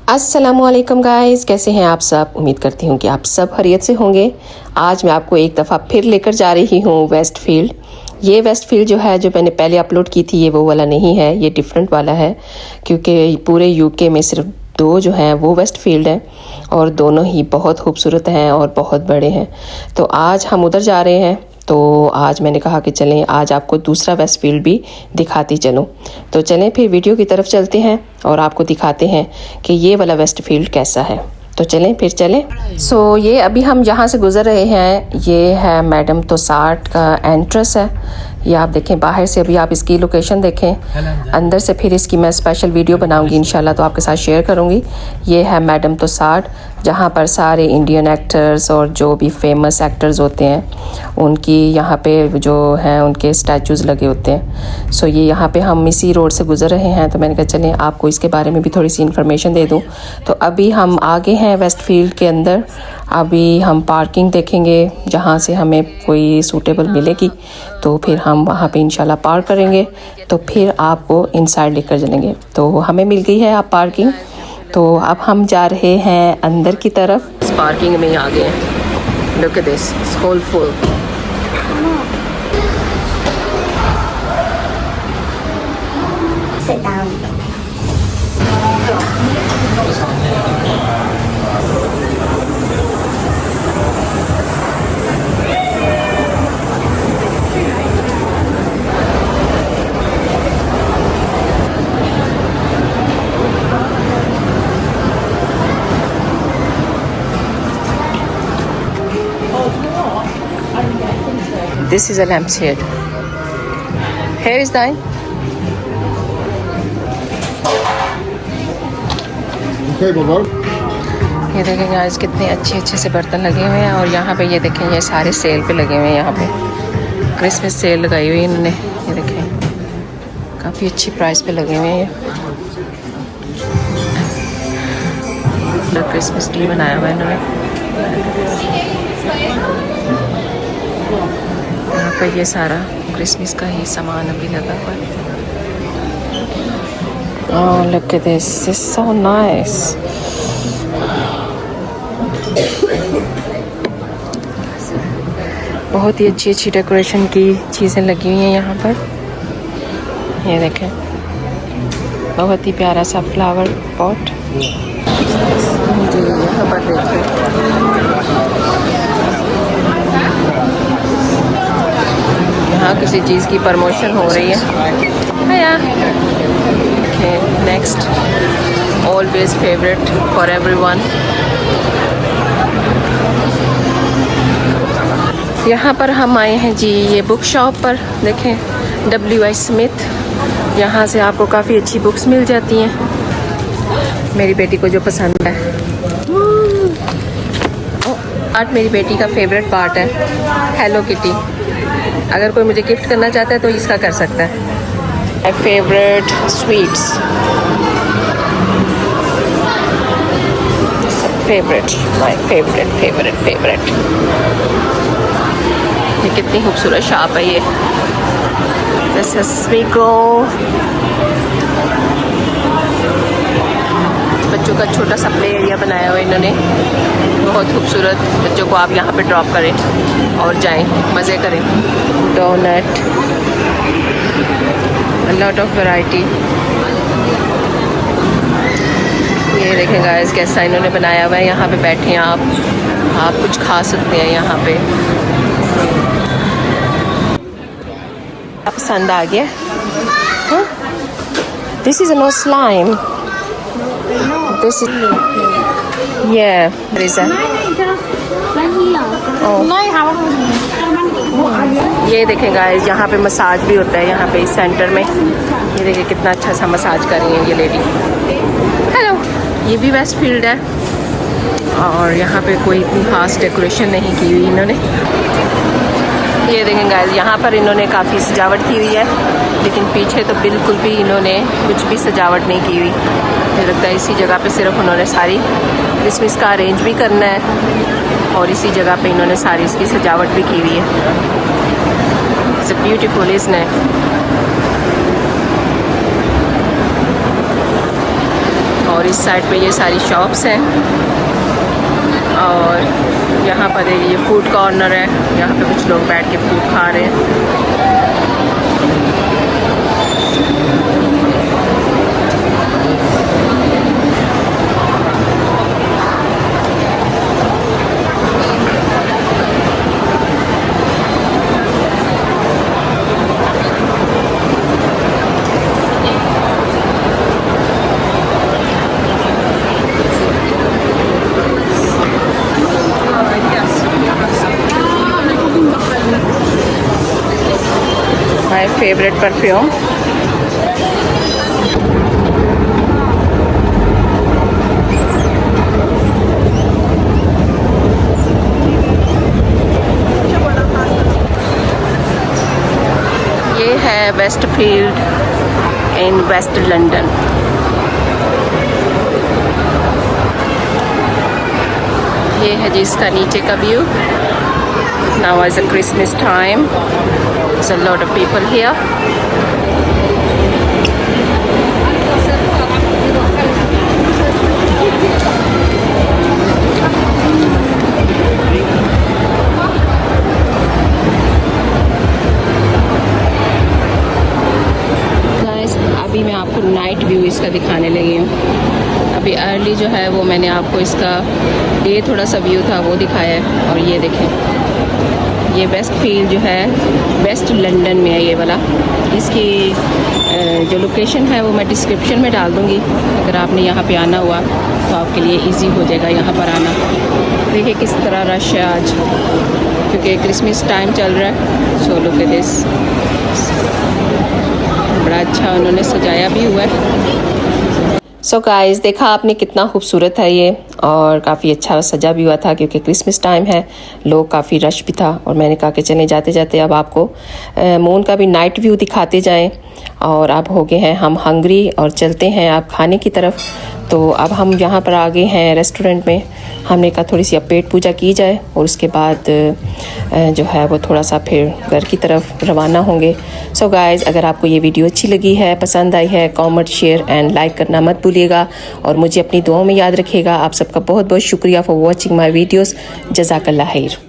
अस्सलामुअलैकुम गाइस, कैसे हैं आप सब। उम्मीद करती हूँ कि आप सब खैरियत से होंगे। आज मैं आपको एक दफ़ा फिर लेकर जा रही हूँ वेस्ट फील्ड। ये वेस्ट फील्ड जो है, जो मैंने पहले अपलोड की थी, ये वो वाला नहीं है, ये डिफरेंट वाला है। क्योंकि पूरे यूके में सिर्फ दो जो हैं वो वेस्ट फील्ड हैं और दोनों ही बहुत खूबसूरत हैं और बहुत बड़े हैं। तो आज हम उधर जा रहे हैं। तो आज मैंने कहा कि चलें, आज आपको दूसरा वेस्ट फील्ड भी दिखाती चलूं। तो चलें फिर वीडियो की तरफ चलते हैं और आपको दिखाते हैं कि ये वाला वेस्ट फील्ड कैसा है। तो चलें फिर चलें। ये अभी हम जहाँ से गुज़र रहे हैं, ये है मैडम तुसाड का एंट्रेंस है। ये आप देखें बाहर से, अभी आप इसकी लोकेशन देखें। अंदर से फिर इसकी मैं स्पेशल वीडियो बनाऊंगी इंशाल्लाह, तो आपके साथ शेयर करूंगी। ये है मैडम तुसाड, जहाँ पर सारे इंडियन एक्टर्स और जो भी फेमस एक्टर्स होते हैं उनकी यहाँ पे जो हैं उनके स्टैचूज़ लगे होते हैं। ये यहाँ पे हम इसी रोड से गुज़र रहे हैं, तो मैंने कहा चलें आपको इसके बारे में भी थोड़ी सी इन्फॉर्मेशन दे दूँ। तो अभी हम आगे हैं वेस्ट फील्ड के अंदर। अभी हम पार्किंग देखेंगे जहाँ से हमें कोई सूटेबल मिलेगी, तो फिर हम वहाँ पे इंशाल्लाह पार्क करेंगे। तो फिर आपको इनसाइड लेकर चलेंगे। तो हमें मिल गई है आप पार्किंग, तो अब हम जा रहे हैं अंदर की तरफ। इस पार्किंग में ही आ गए हैं। Look at this, it's whole full. Sit down. This is a lampshade. Here is thine. Okay, बाबा। ये देखें गाइस, कितने अच्छे अच्छे से बर्तन लगे हुए हैं। और यहाँ पे ये देखें, ये सारे सेल पे लगे हुए हैं। यहाँ पे क्रिसमस सेल लगाई हुई है इन्होंने। ये देखें काफ़ी अच्छी प्राइस पे लगे हुए हैं। ये क्रिसमस ट्री बनाया हुआ है इन्होंने। यहाँ पे ये सारा क्रिसमस का ही सामान अभी लगा हुआ है। Oh, look at this. This is so nice. बहुत ही अच्छी अच्छी डेकोरेशन की चीज़ें लगी हुई हैं यहाँ पर। ये देखें, बहुत ही प्यारा सा फ्लावर पॉट जी यहाँ पर देखें। यहाँ किसी चीज़ की प्रमोशन हो रही है। Next, always favourite for everyone. यहाँ पर हम आए हैं जी ये बुक शॉप पर। देखें W.I. स्मिथ, यहाँ से आपको काफ़ी अच्छी बुक्स मिल जाती हैं। मेरी बेटी को जो पसंद है, आर्ट मेरी बेटी का फेवरेट पार्ट है, हेलो किटी। अगर कोई मुझे गिफ्ट करना चाहता है तो इसका कर सकता है। My favourite sweets, favourite, my favourite favourite favourite. ये कितनी खूबसूरत शॉप है ये। This is we go. बच्चों का छोटा सा प्ले एरिया बनाया हुआ है इन्होंने, बहुत खूबसूरत। बच्चों को आप यहाँ पे ड्रॉप करें और जाएं, मज़े करें। Donut, a lot of variety। ये देखें गाइस कैसा इन्होंने बनाया हुआ है। यहाँ पे बैठे आप कुछ खा सकते हैं यहाँ पे। पसंद आ गया? This is no slime. This is yeah. What is that? ये देखें गाइस, यहाँ पे मसाज भी होता है। यहाँ पे इस सेंटर में ये देखिए कितना अच्छा सा मसाज कर रही है ये लेडी। हेलो, ये भी वेस्ट फील्ड है और यहाँ पे कोई इतनी खास डेकोरेशन नहीं की हुई इन्होंने। ये देखें गाइस, यहाँ पर इन्होंने काफ़ी सजावट की हुई है, लेकिन पीछे तो बिल्कुल भी इन्होंने कुछ भी सजावट नहीं की हुई। मुझे लगता है इसी जगह पे सिर्फ उन्होंने सारी क्रिसमस का अरेंज भी करना है और इसी जगह पे इन्होंने सारी इसकी सजावट भी की हुई है। It's beautiful, isn't it? और इस साइड पे ये सारी शॉप्स हैं और यहाँ पर ये फूड कॉर्नर है, यहाँ पे कुछ लोग बैठ के फूड खा रहे हैं। My favorite perfume. ये है वेस्टफील्ड इन वेस्ट लंदन। ये है जी इसका नीचे का view. Now is a Christmas time. There's a lot of people here. Guys, अभी मैं आपको नाइट व्यू इसका दिखाने लगी हूँ। अभी अर्ली जो है वो मैंने आपको इसका डे थोड़ा सा व्यू था वो दिखाया है। और ये देखें, ये वेस्टफील्ड जो है वेस्ट लंदन में है ये वाला। इसकी जो लोकेशन है वो मैं डिस्क्रिप्शन में डाल दूँगी। अगर आपने यहाँ पे आना हुआ तो आपके लिए इजी हो जाएगा यहाँ पर आना। देखिए किस तरह रश है आज, क्योंकि क्रिसमस टाइम चल रहा है। सो लुक एट दिस, बड़ा अच्छा उन्होंने सजाया भी हुआ है। सो गाइस, देखा आपने कितना खूबसूरत है ये, और काफ़ी अच्छा सजा भी हुआ था क्योंकि क्रिसमस टाइम है, लोग काफ़ी रश भी था। और मैंने कहा कि चले जाते जाते अब आपको मून का भी नाइट व्यू दिखाते जाएं। और अब हो गए हैं हम हंग्री और चलते हैं अब खाने की तरफ। तो अब हम यहाँ पर आ गए हैं रेस्टोरेंट में। हमने कहा थोड़ी सी अब पेट पूजा की जाए और उसके बाद जो है वो थोड़ा सा फिर घर की तरफ रवाना होंगे। सो गाइज़, अगर आपको ये वीडियो अच्छी लगी है, पसंद आई है, कमेंट शेयर एंड लाइक करना मत भूलिएगा और मुझे अपनी दुआओं में याद रखिएगा। आप सबका बहुत बहुत शुक्रिया फॉर वॉचिंग माई वीडियोज़। जज़ाकल्लाह खैर।